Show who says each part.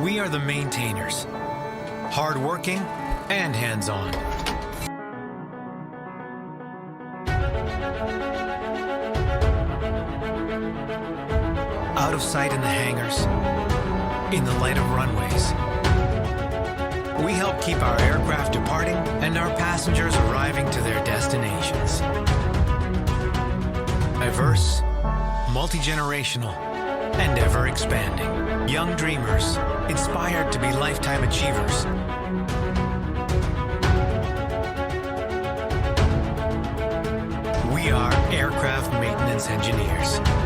Speaker 1: We are the maintainers, hardworking and hands-on. Out of sight in the hangars, in the light of runways. We help keep our aircraft departing and our passengers arriving to their destinations. Diverse, multi-generational, and ever-expanding. Young dreamers, inspired to be lifetime achievers. We are aircraft maintenance engineers.